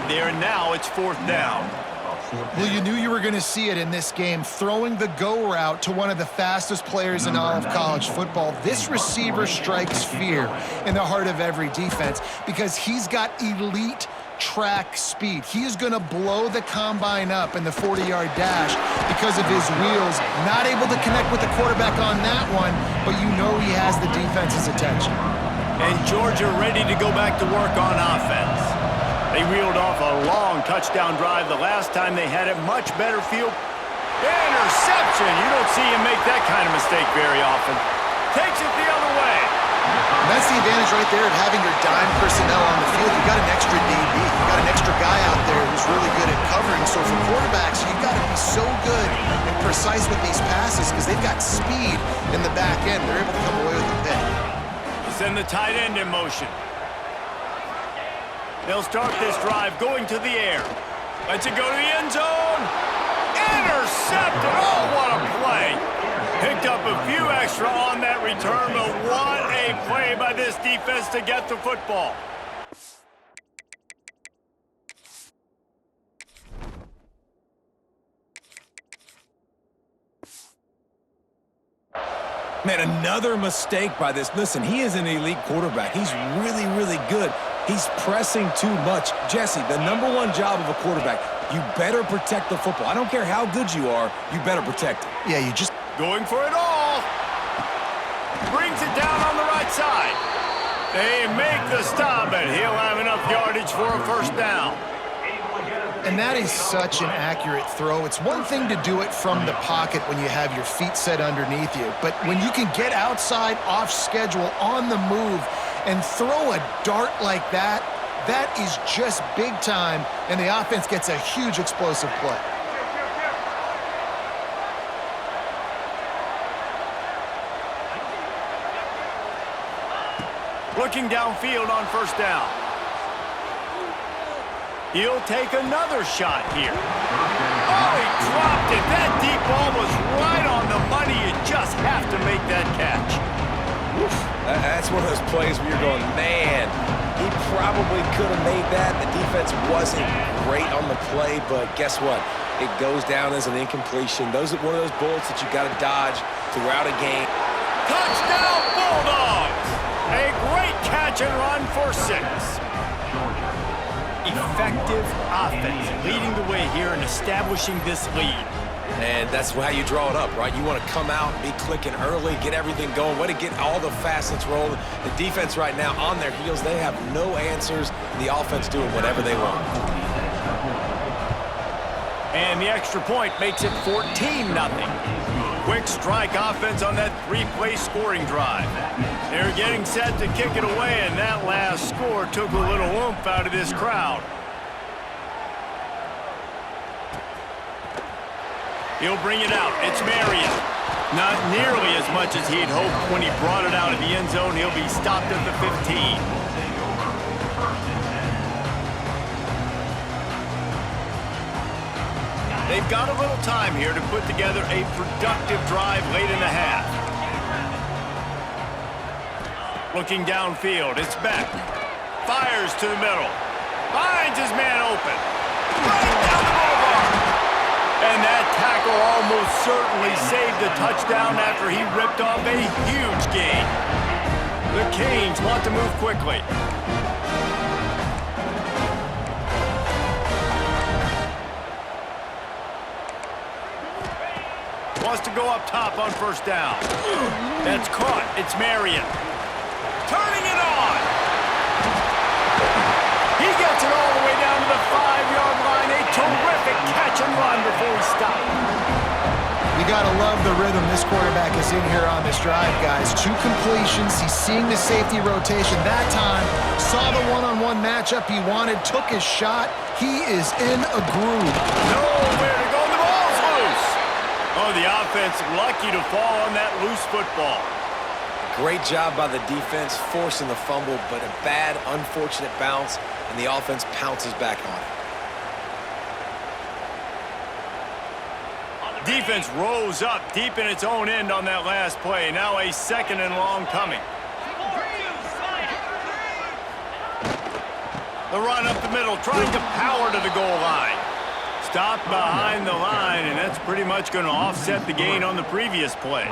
there, and now it's 4th down. Well, you knew you were going to see it in this game, throwing the go route to one of the fastest players in all of college football. This receiver strikes fear in the heart of every defense because he's got elite track speed. He is going to blow the combine up in the 40-yard dash because of his wheels. Not able to connect with the quarterback on that one, but you know he has the defense's attention. And Georgia ready to go back to work on offense. They reeled off a long touchdown drive the last time they had it. Much better field. Interception! You don't see him make that kind of mistake very often. Takes it the other way. And that's the advantage right there of having your dime personnel on the field. You got an extra DB. You got an extra guy out there who's really good at covering. So for quarterbacks, you got to be so good and precise with these passes because they've got speed in the back end. They're able to come away with the pick. Send the tight end in motion. They'll start this drive going to the air. Let's it go to the end zone. Intercepted. Oh, what a play. Picked up a few extra on that return, but what a play by this defense to get the football. Man, another mistake by this. Listen, he is an elite quarterback. He's really, really good. He's pressing too much. Jesse, the #1 job of a quarterback, you better protect the football. I don't care how good you are, you better protect it. Yeah, you just... Going for it all. Brings it down on the right side. They make the stop, and he'll have enough yardage for a 1st down. And that is such an accurate throw. It's one thing to do it from the pocket when you have your feet set underneath you, but when you can get outside, off schedule, on the move, and throw a dart like that, that is just big time, and the offense gets a huge explosive play. Looking downfield on 1st down. He'll take another shot here. Oh, he dropped it. That deep ball was right on the money. You just have to make that catch. Oof. That's one of those plays where you're going, man, he probably could have made that. The defense wasn't great on the play, but guess what? It goes down as an incompletion. Those are one of those bullets that you got to dodge throughout a game. Touchdown, Bulldogs! A great catch and run for 6. Effective offense leading the way here and establishing this lead. And that's how you draw it up, right? You want to come out, be clicking early, get everything going, way to get all the facets rolling. The defense right now on their heels, they have no answers. The offense doing whatever they want. And the extra point makes it 14-0. Quick strike offense on that 3-play scoring drive. They're getting set to kick it away, and that last score took a little oomph out of this crowd. He'll bring it out. It's Marion. Not nearly as much as he'd hoped when he brought it out of the end zone. He'll be stopped at the 15. They've got a little time here to put together a productive drive late in the half. Looking downfield, it's Beck. Fires to the middle. Finds his man open. Running down the boulevard. And that tackle almost certainly saved the touchdown after he ripped off a huge gain. The Canes want to move quickly. Wants to go up top on 1st down. That's caught. It's Marion. Turning it on. He gets it all the way down to the 5-yard line. A terrific catch and run before he stopped. You got to love the rhythm this quarterback is in here on this drive, guys. 2 completions. He's seeing the safety rotation that time. Saw the one-on-one matchup he wanted. Took his shot. He is in a groove. Nowhere to go. The ball's loose. Oh, the offense lucky to fall on that loose football. Great job by the defense, forcing the fumble, but a bad, unfortunate bounce, and the offense pounces back on it. Defense rose up deep in its own end on that last play. Now a 2nd and long coming. The run up the middle, trying to power to the goal line. Stop behind the line, and that's pretty much going to offset the gain on the previous play.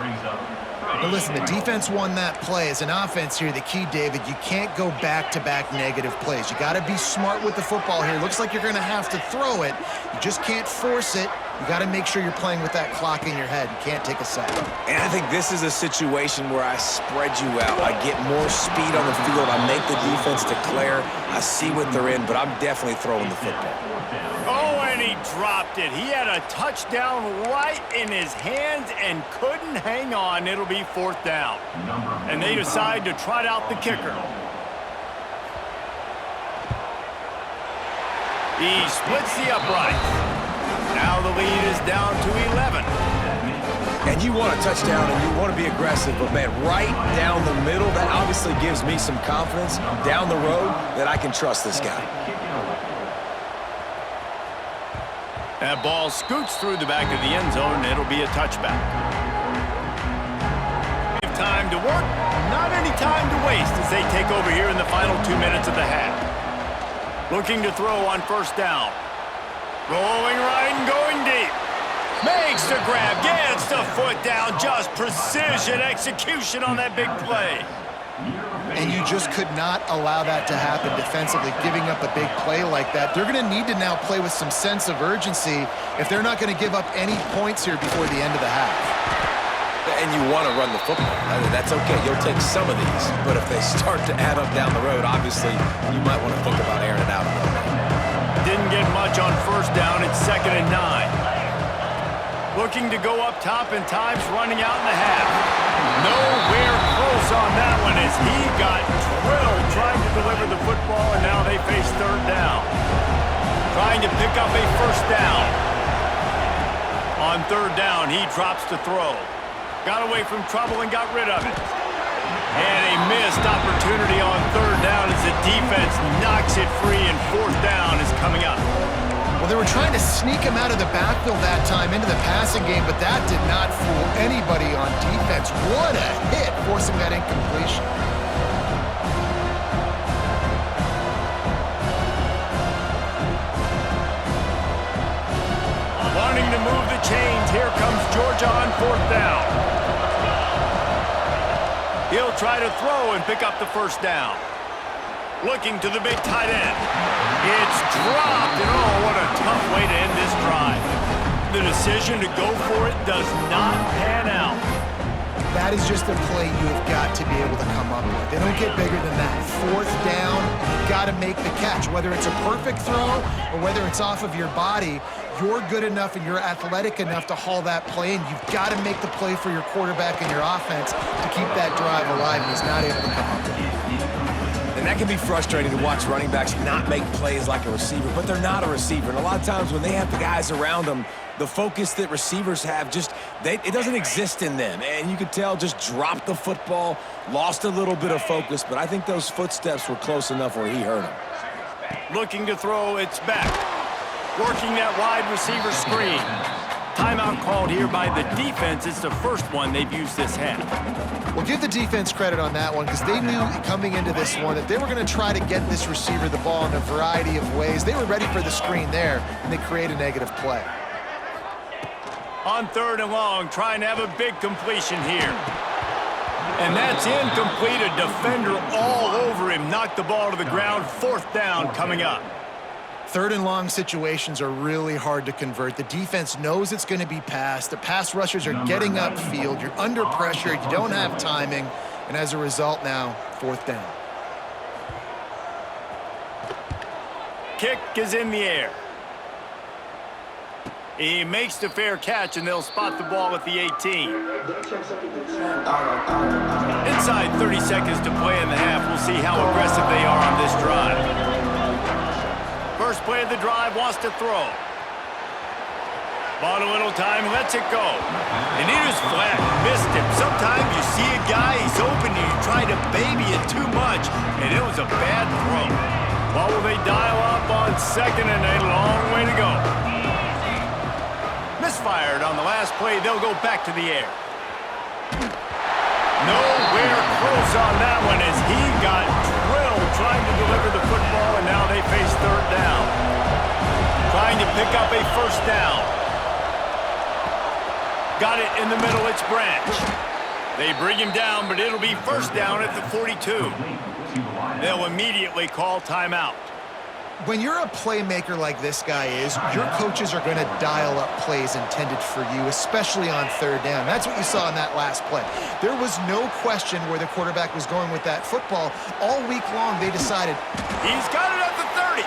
But listen, the defense won that play. As an offense here, the key, David, you can't go back-to-back negative plays. You got to be smart with the football here. Looks like you're going to have to throw it. You just can't force it. You got to make sure you're playing with that clock in your head. You can't take a sack. And I think this is a situation where I spread you out. I get more speed on the field. I make the defense declare. I see what they're in, but I'm definitely throwing the football. Oh, and he dropped it. He had a touchdown right in his hands and couldn't hang on. It'll be 4th down. And they decide to trot out the kicker. He splits the uprights. Now the lead is down to 11. And you want a touchdown and you want to be aggressive, but man, right down the middle, that obviously gives me some confidence down the road that I can trust this guy. That ball scoots through the back of the end zone, and it'll be a touchback. Time to work, not any time to waste as they take over here in the final 2 minutes of the half. Looking to throw on 1st down. Rolling right and going deep. Makes the grab, gets the foot down, just precision execution on that big play. And you just could not allow that to happen defensively, giving up a big play like that. They're going to need to now play with some sense of urgency if they're not going to give up any points here before the end of the half. And you want to run the football. That's okay. You'll take some of these. But if they start to add up down the road, obviously, you might want to think about airing it out a little bit. Didn't get much on 1st down. It's 2nd and 9. Looking to go up top, and time's running out in the half. Nowhere close on that one as he got drilled trying to deliver the football, and now they face 3rd down. Trying to pick up a 1st down. On 3rd down, he drops to throw. Got away from trouble and got rid of it. And a missed opportunity on 3rd down as the defense knocks it free, and 4th down is coming up. Well, they were trying to sneak him out of the backfield that time into the passing game, but that did not fool anybody on defense. What a hit, forcing that incompletion. Wanting to move the chains, here comes Georgia on 4th down. He'll try to throw and pick up the 1st down. Looking to the big tight end. It's dropped, and oh, what a tough way to end this drive. The decision to go for it does not pan out. That is just a play you have got to be able to come up with. They don't get bigger than that. 4th down, you've got to make the catch. Whether it's a perfect throw or whether it's off of your body, you're good enough and you're athletic enough to haul that play, and you've got to make the play for your quarterback and your offense to keep that drive alive, and he's not able to come up with it. And that can be frustrating to watch running backs not make plays like a receiver, but they're not a receiver. And a lot of times when they have the guys around them, the focus that receivers have it doesn't exist in them. And you could tell just dropped the football, lost a little bit of focus, but I think those footsteps were close enough where he hurt him. Looking to throw, it's back. Working that wide receiver screen. Timeout called here by the defense. It's the first one they've used this half. Well, give the defense credit on that one because they knew coming into this one that they were going to try to get this receiver the ball in a variety of ways. They were ready for the screen there, and they create a negative play. On 3rd and long, trying to have a big completion here. And that's incomplete. A defender all over him. Knocked the ball to the ground. 4th down coming up. 3rd and long situations are really hard to convert. The defense knows it's going to be passed. The pass rushers are getting upfield. You're under pressure. You don't have timing. And as a result now, 4th down. Kick is in the air. He makes the fair catch, and they'll spot the ball at the 18. Inside 30 seconds to play in the half. We'll see how aggressive they are on this drive. First play of the drive, wants to throw. Bought a little time, lets it go. And he just flat missed him. Sometimes you see a guy, he's open, and you try to baby it too much, and it was a bad throw. Well, will they dial up on 2nd and a long way to go? Misfired on the last play. They'll go back to the air. Nowhere close on that one as he got drilled trying to deliver the football, and now they face third down. Trying to pick up a first down. Got it in the middle, it's Branch. They bring him down, but it'll be first down at the 42. They'll immediately call timeout. When you're a playmaker like this guy is, your coaches are going to dial up plays intended for you, especially on third down. That's what you saw in that last play. There was no question where the quarterback was going with that football. All week long, they decided. He's got it at the 30.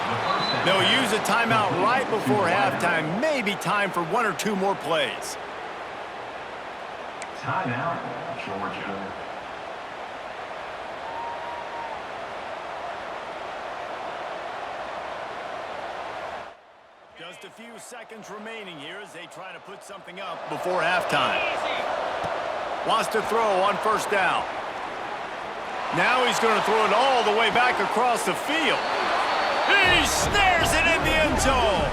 They'll use a timeout right before halftime. Maybe time for one or two more plays. Timeout, Georgia. Just a few seconds remaining here as they try to put something up before halftime. Wants to throw on first down. Now he's going to throw it all the way back across the field. He snares it in the end zone.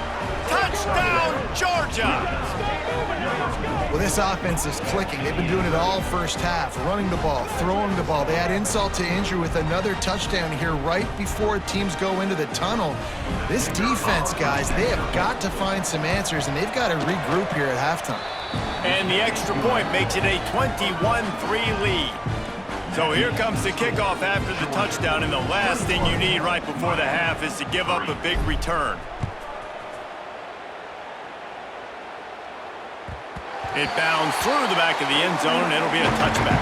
Touchdown, Georgia! Well, this offense is clicking. They've been doing it all first half, running the ball, throwing the ball. They add insult to injury with another touchdown here right before teams go into the tunnel. This defense, guys, they have got to find some answers, and they've got to regroup here at halftime. And the extra point makes it a 21-3 lead. So here comes the kickoff after the touchdown, and the last thing you need right before the half is to give up a big return. It bounds through the back of the end zone, and it'll be a touchback.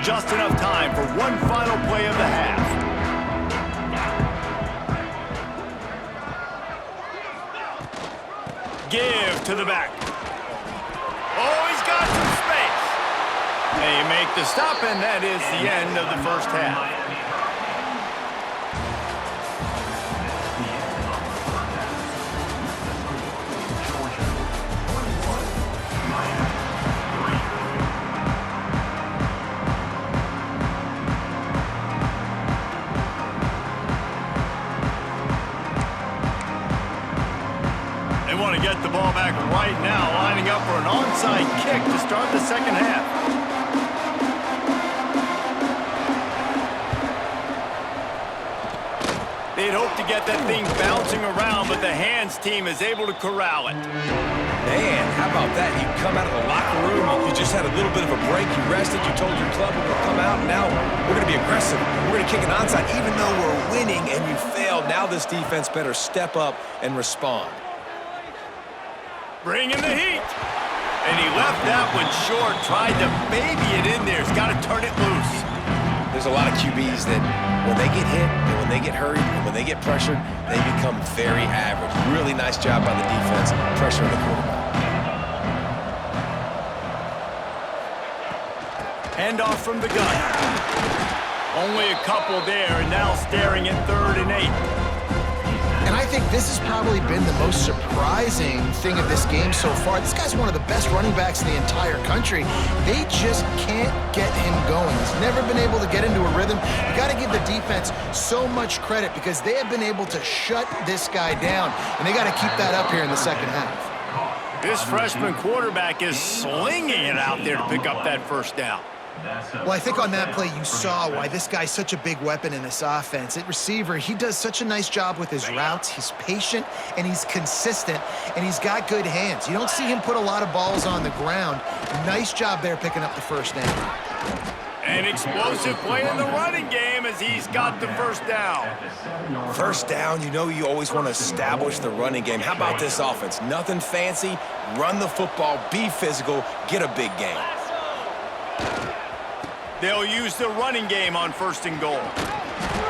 Just enough time for one final play of the half. Give to the back. Oh, he's got some space. They make the stop, and that is the end of the first half. They want to get the ball back right now, lining up for an onside kick to start the second half. They'd hoped to get that thing bouncing around, but the hands team is able to corral it. Man, how about that? You come out of the locker room, you just had a little bit of a break, you rested, you told your club we're going to come out, and now we're going to be aggressive. We're going to kick an onside, even though we're winning and you failed. Now this defense better step up and respond. Bringing the heat. And he left that one short, tried to baby it in there. He's got to turn it loose. There's a lot of QBs that when they get hit, and when they get hurried, and when they get pressured, they become very average. Really nice job by the defense, pressuring the quarterback. Handoff from the gun. Only a couple there, and now staring at 3rd and 8. And I think this has probably been the most surprising thing of this game so far. This guy's one of the best running backs in the entire country. They just can't get him going. He's never been able to get into a rhythm. You got to give the defense so much credit because they have been able to shut this guy down, and they got to keep that up here in the second half. This freshman quarterback is slinging it out there to pick up that first down. Well, I think on that play you saw why this guy's such a big weapon in this offense. At receiver, he does such a nice job with his routes. He's patient, and he's consistent, and he's got good hands. You don't see him put a lot of balls on the ground. Nice job there picking up the first down. An explosive play in the running game as he's got the first down. First down, you know you always want to establish the running game. How about this offense? Nothing fancy. Run the football, be physical, get a big gain. They'll use the running game on 1st and goal.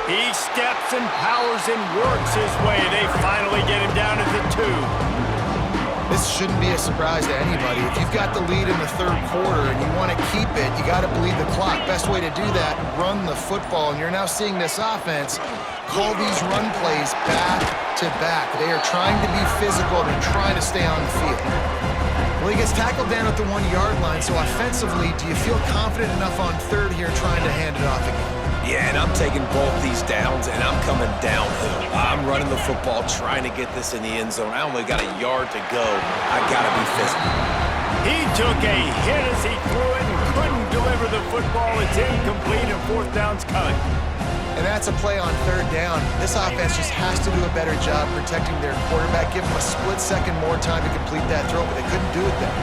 He steps and powers and works his way. They finally get him down at the 2. This shouldn't be a surprise to anybody. If you've got the lead in the 3rd quarter and you want to keep it, you got to bleed the clock. Best way to do that, run the football. And you're now seeing this offense call these run plays back to back. They are trying to be physical. They're trying to stay on the field. Well, he gets tackled down at the 1-yard line, so offensively, do you feel confident enough on 3rd here trying to hand it off again? Yeah, and I'm taking both these downs, and I'm coming downhill. I'm running the football, trying to get this in the end zone. I only got a yard to go. I got to be physical. He took a hit as he threw it and couldn't deliver the football. It's incomplete, and fourth down's coming. And that's a play on third down. This offense just has to do a better job protecting their quarterback. Give them a split second more time to complete that throw, but they couldn't do it there.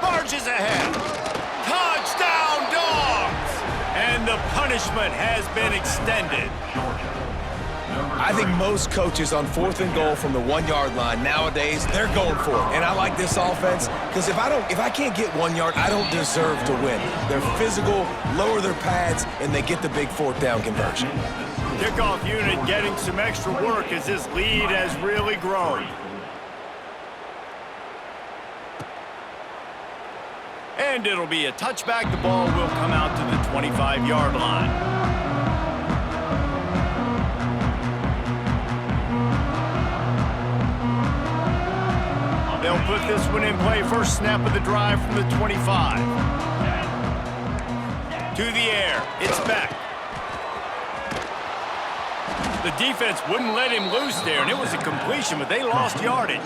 Barges ahead. Touchdown, Dogs! And the punishment has been extended. I think most coaches on 4th and goal from the 1-yard line nowadays, they're going for it. And I like this offense because if I can't get 1 yard, I don't deserve to win. They're physical, lower their pads, and they get the big fourth down conversion. Kickoff unit getting some extra work as this lead has really grown. And it'll be a touchback. The ball will come out to the 25-yard line. They'll put this one in play. First snap of the drive from the 25. To the air. It's back. The defense wouldn't let him loose there, and it was a completion, but they lost yardage.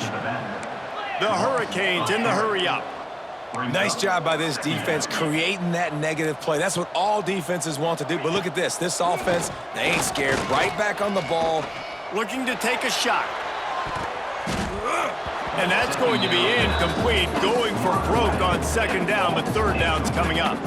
The Hurricanes in the hurry-up. Nice job by this defense creating that negative play. That's what all defenses want to do. But look at this. This offense, they ain't scared. Right back on the ball. Looking to take a shot. And that's going to be incomplete. Going for broke on second down, but third down's coming up.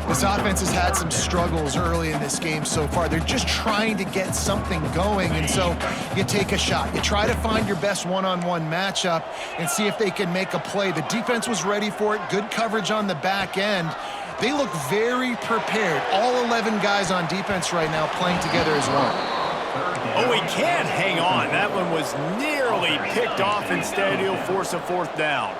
This offense has had some struggles early in this game so far. They're just trying to get something going, and so you take a shot. You try to find your best one-on-one matchup and see if they can make a play. The defense was ready for it. Good coverage on the back end. They look very prepared. All 11 guys on defense right now playing together as one. Oh, he can't hang on. That one was nearly picked off. Instead, he'll force a fourth down.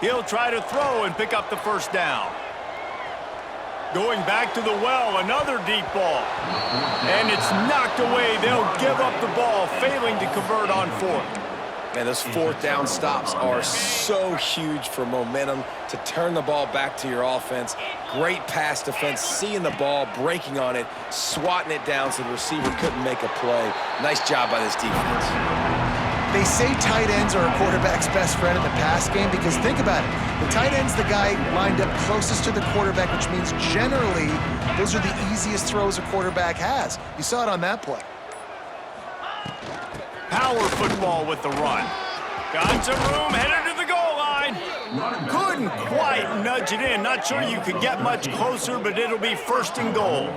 He'll try to throw and pick up the first down. Going back to the well, another deep ball. And it's knocked away. They'll give up the ball, failing to convert on fourth. Man, those fourth down stops are so huge for momentum to turn the ball back to your offense. Great pass defense, seeing the ball, breaking on it, swatting it down so the receiver couldn't make a play. Nice job by this defense. They say tight ends are a quarterback's best friend in the pass game because think about it. The tight end's the guy lined up closest to the quarterback, which means generally those are the easiest throws a quarterback has. You saw it on that play. Power football with the run. Got some room, headed to the goal line. Couldn't quite nudge it in. Not sure you could get much closer, but it'll be first and goal.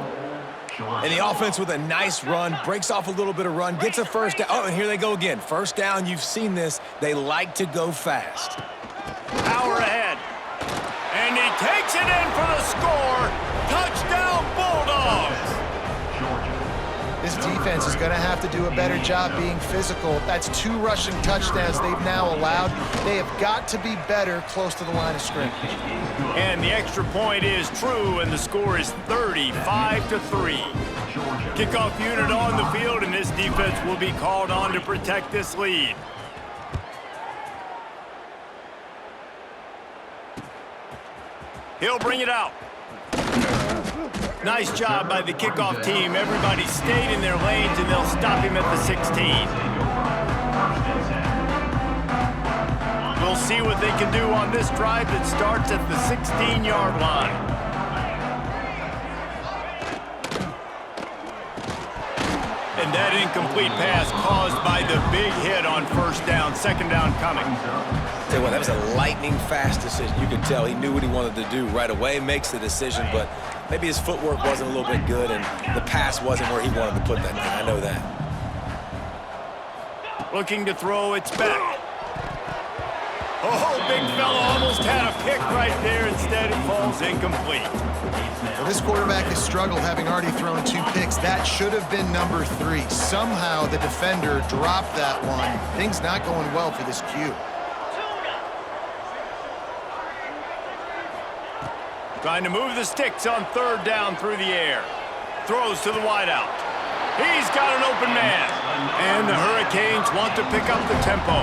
And the offense with a nice run, breaks off a little bit of run, gets a first down. Oh, and here they go again. First down, you've seen this. They like to go fast. Power ahead. And he takes it in for the score. Touchdown, Bulldogs. This defense is going to have to do a better job being physical. That's 2 rushing touchdowns they've now allowed. They have got to be better close to the line of scrimmage. And the extra point is true, and the score is 35-3. Kickoff unit on the field, and this defense will be called on to protect this lead. He'll bring it out. Nice job by the kickoff team. Everybody stayed in their lanes, and they'll stop him at the 16. We'll see what they can do on this drive that starts at the 16-yard line. And that incomplete pass caused by the big hit on first down. Second down coming. Tell you what, that was a lightning-fast decision. You could tell he knew what he wanted to do right away, makes the decision, but maybe his footwork wasn't a little bit good, and the pass wasn't where he wanted to put that thing. I know that. Looking to throw, it's back. Oh, big fella almost had a pick right there. Instead, it falls incomplete. Well, this quarterback has struggled, having already thrown 2 picks. That should have been number 3. Somehow the defender dropped that one. Things not going well for this Q. Trying to move the sticks on third down through the air. Throws to the wideout. He's got an open man. And the Hurricanes want to pick up the tempo.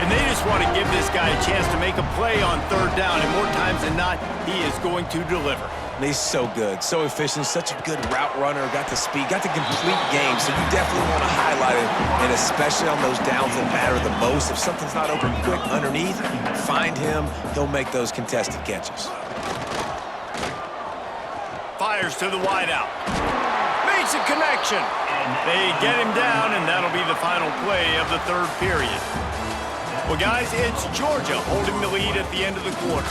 And they just want to give this guy a chance to make a play on third down. And more times than not, he is going to deliver. He's so good, so efficient, such a good route runner, got the speed, got the complete game, so you definitely want to highlight it, and especially on those downs that matter the most. If something's not open quick underneath, find him, he'll make those contested catches. Fires to the wideout. Makes a connection. They get him down, and that'll be the final play of the third period. Well, guys, it's Georgia holding the lead at the end of the quarter.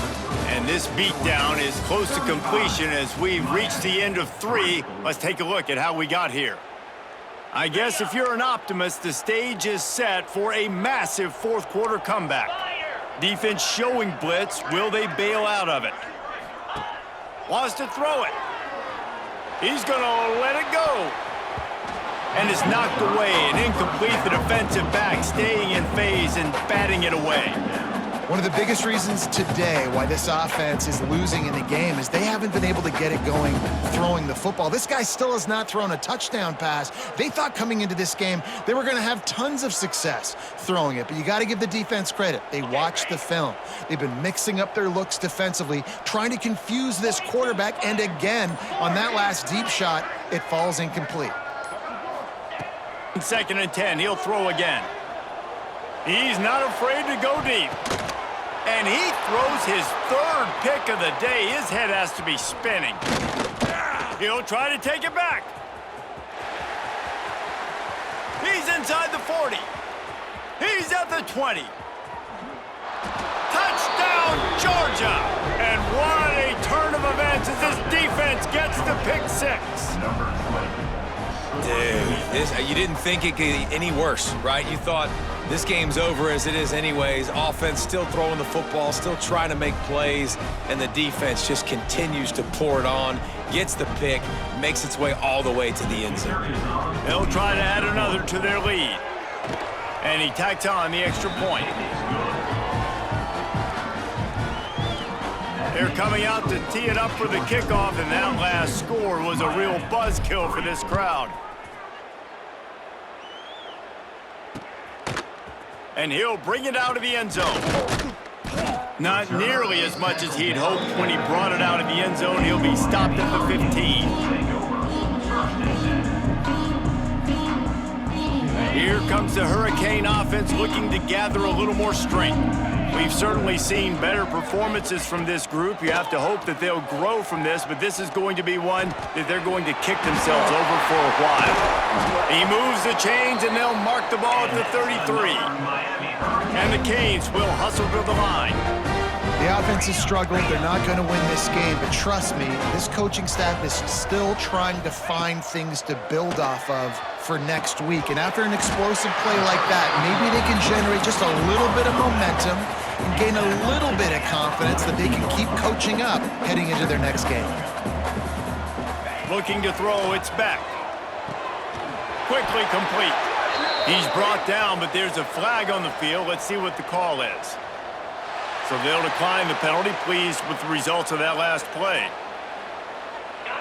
And this beatdown is close to completion as we've reached the end of 3. Let's take a look at how we got here. I guess if you're an optimist, the stage is set for a massive fourth quarter comeback. Defense showing blitz. Will they bail out of it? Wants to throw it. He's going to let it go. And it's knocked away and incomplete. The defensive back staying in phase and batting it away. One of the biggest reasons today why this offense is losing in the game is they haven't been able to get it going throwing the football. This guy still has not thrown a touchdown pass. They thought coming into this game they were going to have tons of success throwing it, but you got to give the defense credit. They watched the film. They've been mixing up their looks defensively, trying to confuse this quarterback, and again, on that last deep shot, it falls incomplete. 2nd and 10, he'll throw again. He's not afraid to go deep. And he throws his 3rd pick of the day. His head has to be spinning. He'll try to take it back. He's inside the 40. He's at the 20. Touchdown, Georgia! And what a turn of events as this defense gets the pick 6. Dude, you didn't think it could get any worse, right? You thought this game's over as it is anyways. Offense still throwing the football, still trying to make plays, and the defense just continues to pour it on, gets the pick, makes its way all the way to the end zone. They'll try to add another to their lead. And he tacks on the extra point. They're coming out to tee it up for the kickoff, and that last score was a real buzzkill for this crowd. And he'll bring it out of the end zone. Not nearly as much as he'd hoped when he brought it out of the end zone. He'll be stopped at the 15. Here comes the Hurricane offense looking to gather a little more strength. We've certainly seen better performances from this group. You have to hope that they'll grow from this, but this is going to be one that they're going to kick themselves over for a while. He moves the chains, and they'll mark the ball at the 33. And the Canes will hustle to the line. The offense has struggled. They're not going to win this game, but trust me, this coaching staff is still trying to find things to build off of for next week. And after an explosive play like that, maybe they can generate just a little bit of momentum and gain a little bit of confidence that they can keep coaching up heading into their next game. Looking to throw, it's back. Quickly complete. He's brought down, but there's a flag on the field. Let's see what the call is. So they'll decline the penalty, pleased with the results of that last play.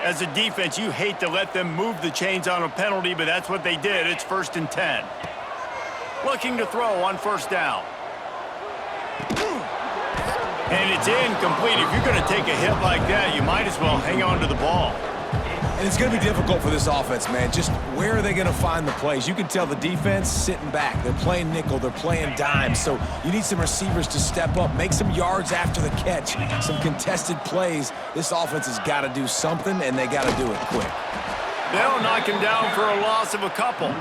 As a defense, you hate to let them move the chains on a penalty, but that's what they did. It's 1st and 10. Looking to throw on 1st down. And it's incomplete. If you're going to take a hit like that, you might as well hang on to the ball. And it's going to be difficult for this offense, man. Just where are they going to find the plays? You can tell the defense sitting back. They're playing nickel. They're playing dime. So you need some receivers to step up, make some yards after the catch, some contested plays. This offense has got to do something, and they got to do it quick. They'll knock him down for a loss of a couple.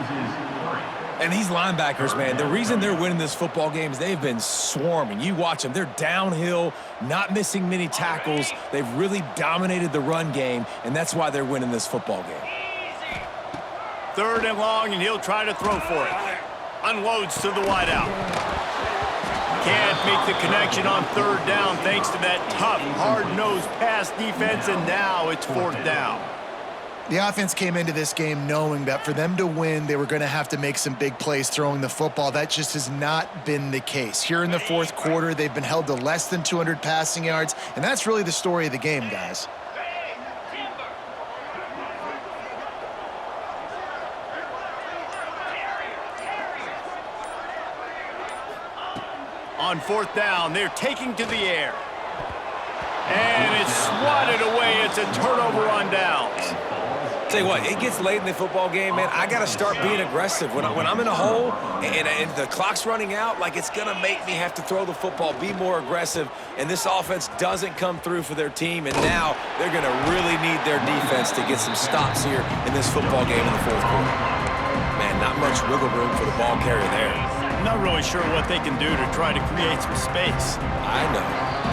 And these linebackers, man, the reason they're winning this football game is they've been swarming. You watch them. They're downhill, not missing many tackles. They've really dominated the run game, and that's why they're winning this football game. 3rd and long, and he'll try to throw for it. Unloads to the wideout. Can't make the connection on 3rd down thanks to that tough, hard-nosed pass defense, and now it's 4th down. The offense came into this game knowing that for them to win, they were going to have to make some big plays throwing the football. That just has not been the case. Here in the fourth quarter, they've been held to less than 200 passing yards, and that's really the story of the game, guys. On fourth down, they're taking to the air. And it's swatted away. It's a turnover on downs. Tell you what, it gets late in the football game, man. I got to start being aggressive. When I'm in a hole and the clock's running out, like it's going to make me have to throw the football, be more aggressive, and this offense doesn't come through for their team, and now they're going to really need their defense to get some stops here in this football game in the fourth quarter. Man, not much wiggle room for the ball carrier there. Not really sure what they can do to try to create some space. I know.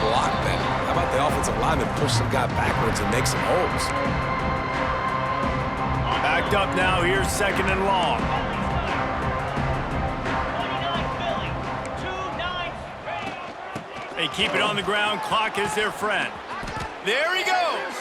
Block better. How about the offensive lineman push some guy backwards and make some holes? Backed up now. Here's second and long. They keep it on the ground. Clock is their friend. There he goes.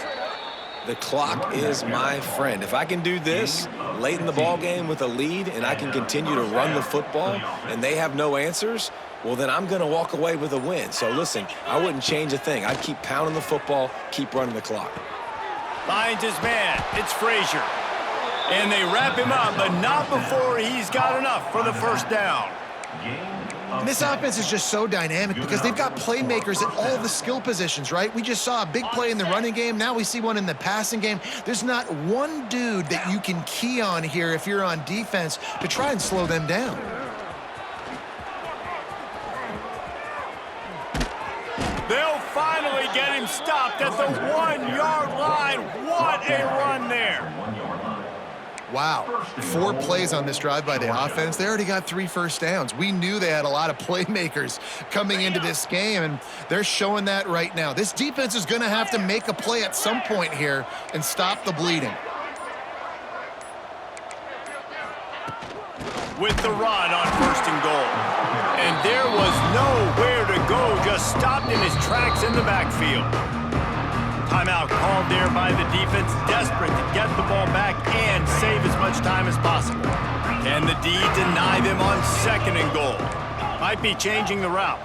The clock is my friend. If I can do this late in the ball game with a lead and I can continue to run the football and they have no answers, well, then I'm going to walk away with a win. So, listen, I wouldn't change a thing. I'd keep pounding the football, keep running the clock. Finds his man. It's Frazier. And they wrap him up, but not before he's got enough for the first down. And this offense is just so dynamic because they've got playmakers at all the skill positions, right? We just saw a big play in the running game. Now we see one in the passing game. There's not one dude that you can key on here if you're on defense to try and slow them down. They'll finally get him stopped at the 1-yard line. What a run there. Wow, 4 plays on this drive by the offense. They already got 3 first downs. We knew they had a lot of playmakers coming into this game, and they're showing that right now. This defense is going to have to make a play at some point here and stop the bleeding. With the run on first and goal. And there was nowhere to go, just stopped in his tracks in the backfield. Timeout called there by the defense, desperate to get the ball back and save as much time as possible. Can the D deny them on second and goal? Might be changing the route.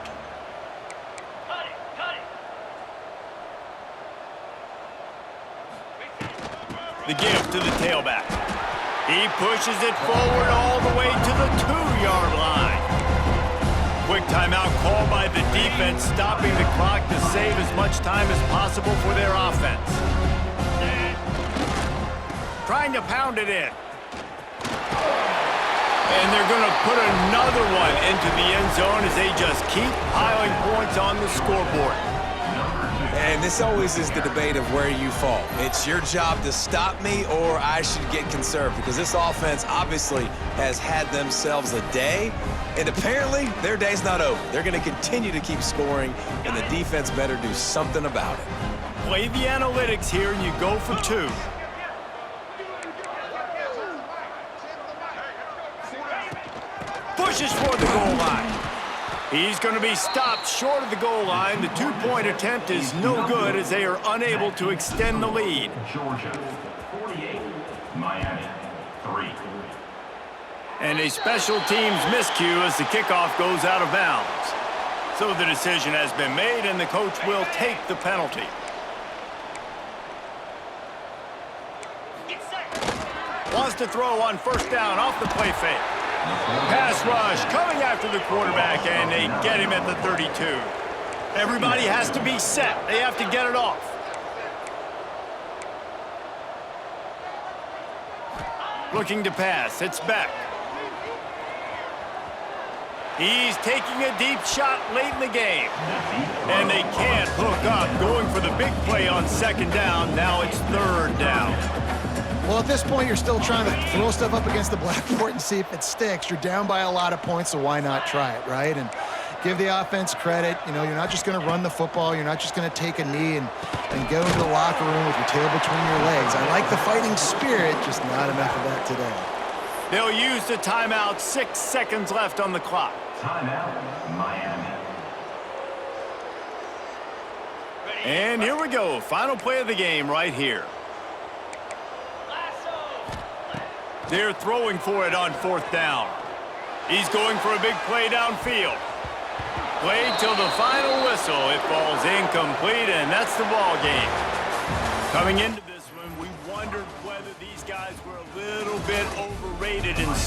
The give to the tailback. He pushes it forward all the way to the 2-yard line. Quick timeout call by the defense, stopping the clock to save as much time as possible for their offense. Trying to pound it in. And they're going to put another one into the end zone as they just keep piling points on the scoreboard. And this always is the debate of where you fall. It's your job to stop me or I should get conserved because this offense obviously has had themselves a day, and apparently their day's not over. They're going to continue to keep scoring, and the defense better do something about it. Play the analytics here, and you go for 2. Pushes for the goal line. He's going to be stopped short of the goal line. The 2-point attempt is no good as they are unable to extend the lead. Georgia, 48. Miami, 3. And a special teams miscue as the kickoff goes out of bounds. So the decision has been made, and the coach will take the penalty. Wants to throw on first down off the play fake. Pass rush coming after the quarterback, and they get him at the 32. Everybody has to be set. They have to get it off. Looking to pass. It's Beck. He's taking a deep shot late in the game. And they can't hook up. Going for the big play on second down. Now it's third down. Well, at this point, you're still trying to throw stuff up against the blackboard and see if it sticks. You're down by a lot of points, so why not try it, right? And give the offense credit. You know, you're not just going to run the football. You're not just going to take a knee and go into the locker room with your tail between your legs. I like the fighting spirit, just not enough of that today. They'll use the timeout. 6 seconds left on the clock. Timeout, Miami. And here we go. Final play of the game right here. They're throwing for it on 4th down. He's going for a big play downfield. Played till the final whistle. It falls incomplete, and that's the ball game. Coming into this one, we wondered whether these guys were a little bit overrated in certain